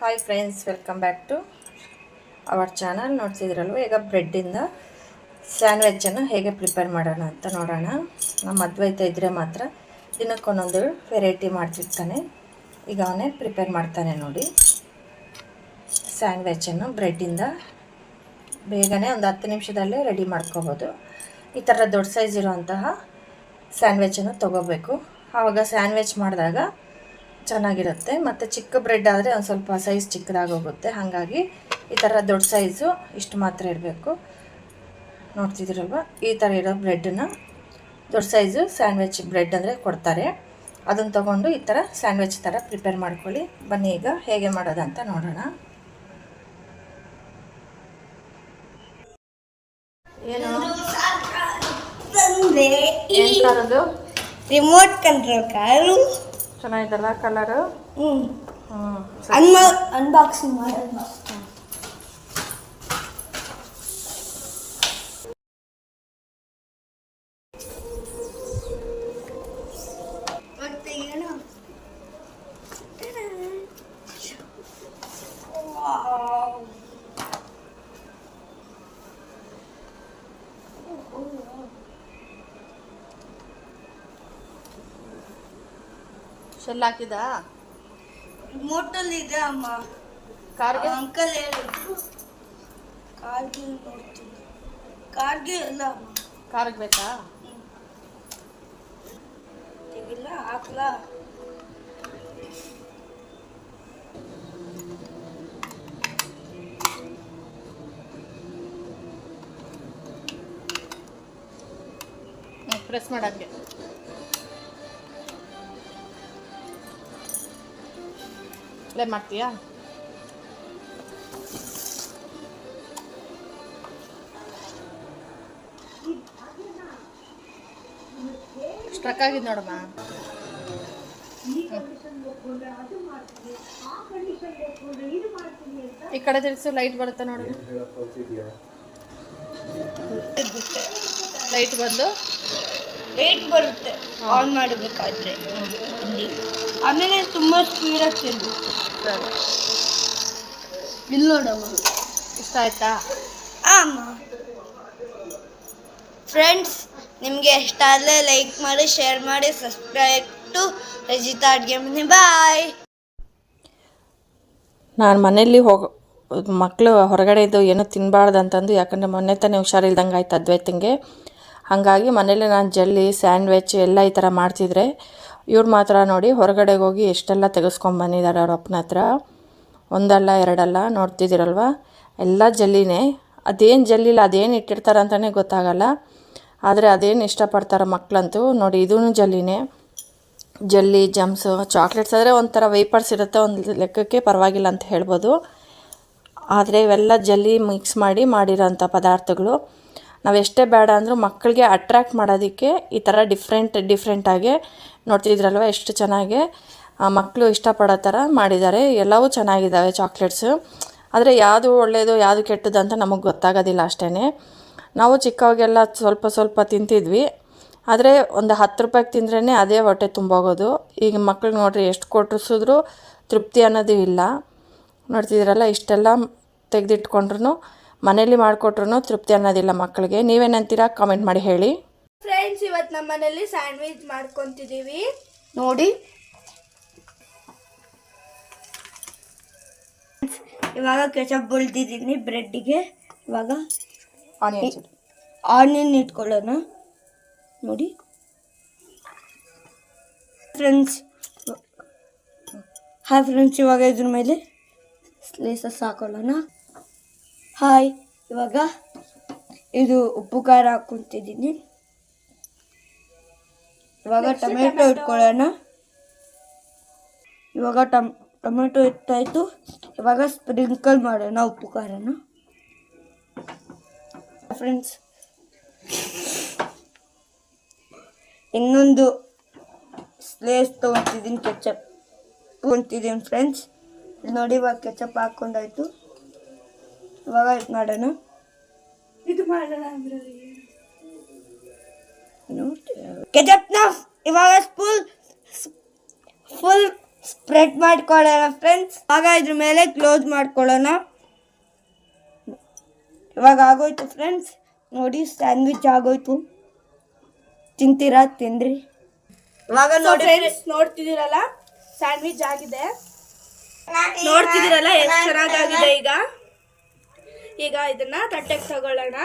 Hi friends, welcome back to our channel. ನೋಡ್ತಿದ್ರಲ್ವ, ಈಗ ಬ್ರೆಡ್ಡಿಂದ ಸ್ಯಾಂಡ್ವಿಚನ್ನು ಹೇಗೆ ಪ್ರಿಪೇರ್ ಮಾಡೋಣ ಅಂತ ನೋಡೋಣ. ನಮ್ಮ ಅದ್ವೈತ ಇದ್ದರೆ ಮಾತ್ರ ದಿನಕ್ಕೊಂದೊಂದು ವೆರೈಟಿ ಮಾಡ್ತಿರ್ತಾನೆ. ಈಗ ಅವನೇ ಪ್ರಿಪೇರ್ ಮಾಡ್ತಾನೆ ನೋಡಿ. ಸ್ಯಾಂಡ್ವಿಚನ್ನು ಬ್ರೆಡ್ಡಿಂದ ಬೇಗನೆ ಒಂದು 10 ನಿಮಿಷದಲ್ಲೇ ರೆಡಿ ಮಾಡ್ಕೋಬೋದು. ಈ ಥರ ದೊಡ್ಡ ಸೈಜ್ ಇರುವಂತಹ ಸ್ಯಾಂಡ್ವಿಚನ್ನು ತೊಗೋಬೇಕು. ಆವಾಗ ಸ್ಯಾಂಡ್ವಿಚ್ ಮಾಡಿದಾಗ ಚೆನ್ನಾಗಿರುತ್ತೆ. ಮತ್ತು ಚಿಕ್ಕ ಬ್ರೆಡ್ ಆದರೆ ಒಂದು ಸ್ವಲ್ಪ ಸೈಜ್ ಚಿಕ್ಕದಾಗೋಗುತ್ತೆ. ಹಾಗಾಗಿ ಈ ಥರ ದೊಡ್ಡ ಸೈಜು ಇಷ್ಟು ಮಾತ್ರ ಇರಬೇಕು. ನೋಡ್ತಿದ್ದೀರಲ್ವ, ಈ ಥರ ಇರೋ ಬ್ರೆಡ್ಡನ್ನು ದೊಡ್ಡ ಸೈಜು ಸ್ಯಾಂಡ್ವಿಚ್ ಬ್ರೆಡ್ ಅಂದರೆ ಕೊಡ್ತಾರೆ. ಅದನ್ನು ತೊಗೊಂಡು ಈ ಥರ ಸ್ಯಾಂಡ್ವಿಚ್ ಥರ ಪ್ರಿಪೇರ್ ಮಾಡ್ಕೊಳ್ಳಿ. ಬನ್ನಿ ಈಗ ಹೇಗೆ ಮಾಡೋದಂತ ನೋಡೋಣ. ಏನು ಕಾರದು? Remote control car. ಚೆನ್ನಾಗಿದಲ್ಲ ಕಲರು? ಅನ್ಬಾಕ್ಸಿಂಗ್ ಮಾಡೋದು. ಮತ್ತೆ ಏನು ಶೆಲ್ ಹಾಕಿದ? ರಿಮೋಟಲ್ಲಿ ಇದೆ ಅಮ್ಮ. ಕಾರ್ಗೆ ಅಂಕಲ್ ಹೇಳಿದ್ರು ಕಾರ್ಗೆ ನೋಡ್ತೀನಿ. ಕಾರ್ಗೆ ಅಲ್ಲ ಅಮ್ಮ, ಕಾರ್ಗೆ ಬೇಕಾ? ತೆಗಿಲ್ಲ ಹಾಕ್ಲಾ? ಪ್ರೆಸ್ ಮಾಡೋಕ್ಕೆ ಪ್ಲೇ ಮಾಡ್ತೀಯಾ? ಸ್ಟ್ರಕ್ ಆಗಿದ್ದು ನೋಡಮ್ಮ. ಈ ಕಡೆ ತಿರ್ಸು, ಲೈಟ್ ಬರುತ್ತೆ ನೋಡು. ಲೈಟ್ ಬಂದು ಲೇಟ್ ಬರುತ್ತೆ ಆನ್ ಮಾಡಬೇಕಾದ್ರೆ. ಆಮೇಲೆ ತುಂಬ ಸ್ಪೀಡಾಗಿ ತಿರುಗು. ಇಲ್ಲಿ ನೋಡಮ್ಮ. ಇಷ್ಟ ಆಯ್ತಾ? ಅಮ್ಮ ಫ್ರೆಂಡ್ಸ್, ನಿಮಗೆ ಇಷ್ಟ ಆದರೆ ಲೈಕ್ ಮಾಡಿ, ಶೇರ್ ಮಾಡಿ, ಸಬ್ಸ್ಕ್ರೈಬ್ ಟು ರಜಿತಾ ಅಡುಗೆ ಮನೆ. ಬಾಯ್. ನಾನು ಮನೇಲಿ ಮಕ್ಕಳು ಹೊರಗಡೆ ಇದ್ದು ಏನೂ ತಿನ್ನಬಾರ್ದು ಅಂತಂದು, ಯಾಕಂದರೆ ಮೊನ್ನೆ ತಾನೇ ಹುಷಾರಿಲ್ದಂಗೆ ಆಯ್ತು ಅದ್ವೈತಂಗೆ. ಹಾಗಾಗಿ ಮನೇಲಿ ನಾನು ಜಲ್ಲಿ ಸ್ಯಾಂಡ್ವಿಚ್ ಎಲ್ಲ ಈ ಥರ ಮಾಡ್ತಿದ್ರೆ, ಇವ್ರು ಮಾತ್ರ ನೋಡಿ ಹೊರಗಡೆಗೆ ಹೋಗಿ ಎಷ್ಟೆಲ್ಲ ತೆಗೆಸ್ಕೊಂಬಂದಿದ್ದಾರೆ ಅವ್ರ ಅಪ್ಪನ ಹತ್ರ. ಒಂದಲ್ಲ ಎರಡಲ್ಲ, ನೋಡ್ತಿದ್ದೀರಲ್ವ, ಎಲ್ಲ ಜಲ್ಲಿನೇ. ಅದೇನು ಜಲ್ಲಿಲ್ಲ, ಅದೇನು ಇಟ್ಟಿರ್ತಾರೆ ಅಂತಲೇ ಗೊತ್ತಾಗಲ್ಲ. ಆದರೆ ಅದೇನು ಇಷ್ಟಪಡ್ತಾರೆ ಮಕ್ಕಳಂತೂ. ನೋಡಿ, ಇದೂ ಜಲ್ಲಿನೇ. ಜಲ್ಲಿ, ಜಮ್ಸು, ಚಾಕ್ಲೇಟ್ಸ್ ಆದರೆ ಒಂಥರ ವೇಪರ್ಸ್ ಇರುತ್ತೆ, ಒಂದು ಲೆಕ್ಕಕ್ಕೆ ಪರವಾಗಿಲ್ಲ ಅಂತ ಹೇಳ್ಬೋದು. ಆದರೆ ಇವೆಲ್ಲ ಜಲ್ಲಿ ಮಿಕ್ಸ್ ಮಾಡಿರೋಂಥ ಪದಾರ್ಥಗಳು. ನಾವು ಎಷ್ಟೇ ಬೇಡ ಅಂದರೂ ಮಕ್ಕಳಿಗೆ ಅಟ್ರ್ಯಾಕ್ಟ್ ಮಾಡೋದಕ್ಕೆ ಈ ಥರ ಡಿಫ್ರೆಂಟಾಗಿ ನೋಡ್ತಿದ್ರಲ್ವ, ಎಷ್ಟು ಚೆನ್ನಾಗಿ ಮಕ್ಕಳು ಇಷ್ಟಪಡೋ ಥರ ಮಾಡಿದ್ದಾರೆ. ಎಲ್ಲವೂ ಚೆನ್ನಾಗಿದ್ದಾವೆ ಚಾಕ್ಲೇಟ್ಸು. ಆದರೆ ಯಾವುದು ಒಳ್ಳೆಯದು ಯಾವುದು ಕೆಟ್ಟದ್ದು ಅಂತ ನಮಗೆ ಗೊತ್ತಾಗೋದಿಲ್ಲ ಅಷ್ಟೇ. ನಾವು ಚಿಕ್ಕವಾಗೆಲ್ಲ ಸ್ವಲ್ಪ ತಿಂತಿದ್ವಿ. ಆದರೆ ಒಂದು 10 ರೂಪಾಯಿಗೆ ತಿಂದ್ರೇ ಅದೇ ಹೊಟ್ಟೆ ತುಂಬೋಗೋದು. ಈಗ ಮಕ್ಳಿಗೆ ನೋಡ್ರಿ, ಎಷ್ಟು ಕೊಟ್ಟಿಸಿದ್ರು ತೃಪ್ತಿ ಅನ್ನೋದು ಇಲ್ಲ. ನೋಡ್ತಿದ್ದೀರಲ್ಲ, ಇಷ್ಟೆಲ್ಲ ತೆಗೆದಿಟ್ಕೊಂಡ್ರು ಮನೇಲಿ ಮಾಡಿಕೊಟ್ರು ತೃಪ್ತಿ ಅನ್ನೋದಿಲ್ಲ ಮಕ್ಕಳಿಗೆ. ನೀವೇನಂತೀರಾ? ಕಾಮೆಂಟ್ ಮಾಡಿ ಹೇಳಿ. ಫ್ರೆಂಡ್ಸ್, ಇವತ್ತು ನಮ್ಮ ಮನೇಲಿ ಸ್ಯಾಂಡ್ವಿಚ್ ಮಾಡ್ಕೊತಿದ್ದೀವಿ ನೋಡಿ. ಇವಾಗ ಕೆಚಪ್ ಬಳ್ದಿದ್ದೀನಿ ಬ್ರೆಡ್ಡಿಗೆ. ಇವಾಗ ಆನಿಯನ್ ಇಟ್ಕೊಳ್ಳೋಣ ನೋಡಿ ಫ್ರೆಂಡ್ಸ್. ಹಾಯ್ ಫ್ರೆಂಡ್ಸ್, ಇವಾಗ ಇದ್ರ ಮೇಲೆ ಸ್ಲೈಸಸ್ ಹಾಕೊಳ್ಳೋಣ. ಹಾಯ್, ಇವಾಗ ಇದು ಉಪ್ಪು ಖಾರ ಹಾಕ್ಕೊತಿದ್ದೀನಿ. ಇವಾಗ ಟೊಮೆಟೊ ಇಟ್ಕೊಳ್ಳೋಣ. ಇವಾಗ ಟೊಮೆಟೊ ಇಟ್ಟಾಯಿತು. ಇವಾಗ ಸ್ಪ್ರಿಂಕಲ್ ಮಾಡೋಣ ಉಪ್ಪು ಖಾರನ. ಫ್ರೆಂಡ್ಸ್, ಇನ್ನೊಂದು ಸ್ಲೇಸ್ ತೊಗೊತಿದ್ದೀನಿ, ಕೆಚಪ್ ತೊಗೊತಿದ್ದೀನಿ ಫ್ರೆಂಡ್ಸ್. ನೋಡಿ, ಇವಾಗ ಕೆಚಪ್ ಹಾಕ್ಕೊಂಡಾಯ್ತು. ಇವಾಗ ಇದು ಮಾಡೋಣ. ಇದು ಮಾಡೋಣ ಅಂದ್ರೆ ಕೆಚಪ್ನ ಇವಾಗ ಫುಲ್ ಸ್ಪ್ರೆಡ್ ಮಾಡ್ಕೊಳ್ಳೋಣ ಫ್ರೆಂಡ್ಸ್. ಆಗ ಇದ್ರ ಮೇಲೆ ಕ್ಲೋಸ್ ಮಾಡ್ಕೊಳ್ಳೋಣ. ಇವಾಗ ಆಗೋಯ್ತು ಫ್ರೆಂಡ್ಸ್, ನೋಡಿ ಸ್ಯಾಂಡ್ವಿಚ್ ಆಗೋಯ್ತು. ತಿಂತೀರಾ? ತಿನ್ರಿ. ಇವಾಗ ನೋಡಿ ಫ್ರೆಂಡ್ಸ್, ನೋಡ್ತಿದ್ದೀರಲ್ಲ ಸ್ಯಾಂಡ್ವಿಚ್ ಆಗಿದೆ. ನೋಡ್ತಿದ್ದೀರಲ್ಲ ಎಷ್ಟು ಚೆನ್ನಾಗಾಗಿದೆ. ಈಗ ಇದನ್ನ ತಟ್ಟೆಗೆ ತಗೊಳ್ಳೋಣ.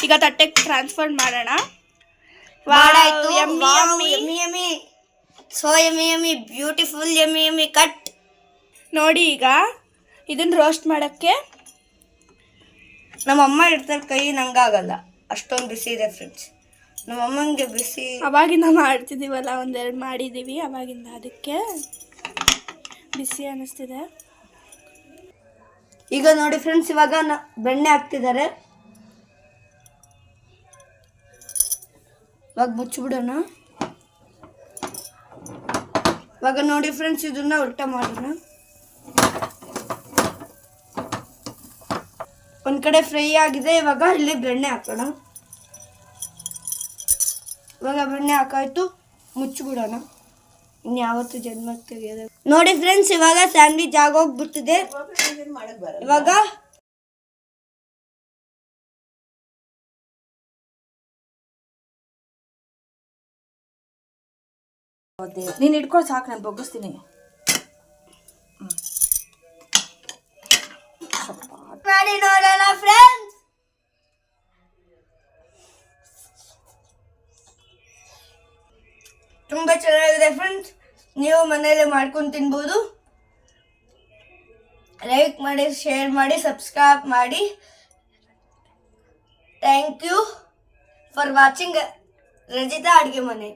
ಈಗ ತಟ್ಟೆಗೆ ಟ್ರಾನ್ಸ್ಫರ್ ಮಾಡೋಣ. ಮಾಡಾಯ್ತು. Yummy yummy. Yummy yummy, so yummy yummy, beautiful yummy yummy cut. ನೋಡಿ ಈಗ ಇದನ್ನ ರೋಸ್ಟ್ ಮಾಡೋಕ್ಕೆ ನಮ್ಮ ಅಮ್ಮ ಇಡ್ತಾರೆ, ಕೈ ನಂಗಾಗಲ್ಲ, ಅಷ್ಟೊಂದು ಬಿಸಿ ಇದೆ ಫ್ರೆಂಡ್ಸ್. ನಮ್ಮ ಅಮ್ಮಂಗೆ ಬಿಸಿ ಅವಾಗಿಂದ ಮಾಡ್ತಿದ್ದೀವಲ್ಲ, ಒಂದೆರಡು ಮಾಡಿದ್ದೀವಿ ಅವಾಗಿಂದ, ಅದಕ್ಕೆ ಬಿಸಿ ಅನ್ನಿಸ್ತಿದೆ. ಈಗ ನೋಡಿ ಫ್ರೆಂಡ್ಸ್, ಇವಾಗ ಬೆಣ್ಣೆ ಹಾಕ್ತಿದ್ದಾರೆ. ಇವಾಗ ಮುಚ್ಚಿಬಿಡೋಣ. ಇವಾಗ ನೋಡಿ ಫ್ರೆಂಡ್ಸ್, ಇದನ್ನ ಉಲ್ಟಾ ಮಾಡೋಣ. ಒಂದ್ ಕಡೆ ಫ್ರೈ ಆಗಿದೆ. ಇವಾಗ ಇಲ್ಲಿ ಬೆಣ್ಣೆ ಹಾಕೋಣ. ಇವಾಗ ಬೆಣ್ಣೆ ಹಾಕಾಯ್ತು, ಮುಚ್ಚಿಬಿಡೋಣ. ಇನ್ಯಾವತ್ತು ಜನ್ಮ ತೆಗೆಯೋದು. ನೋಡಿ ಫ್ರೆಂಡ್ಸ್, ಇವಾಗ ಸ್ಯಾಂಡ್ವಿಚ್ ಆಗೋಗ್ಬಿಡ್ತಿದೆ. ಇವಾಗ ನೀನು ಇಟ್ಕೊಂಡು ಸಾಕು, ನಾನು ಬಗ್ಗಿಸ್ತೀನಿ. ಮಾಡಿ ನೋಡೋಣ ಫ್ರೆಂಡ್ಸ್. ತುಂಬಾ ಚೆನ್ನಾಗಿದೆ ಫ್ರೆಂಡ್ಸ್. ನೀವು ಮನೆಯಲ್ಲೇ ಮಾಡ್ಕೊಂಡು ತಿನ್ಬೋದು. ಲೈಕ್ ಮಾಡಿ, ಶೇರ್ ಮಾಡಿ, ಸಬ್ಸ್ಕ್ರೈಬ್ ಮಾಡಿ. Thank you for watching Rajitha ಅಡುಗೆ ಮನೆ.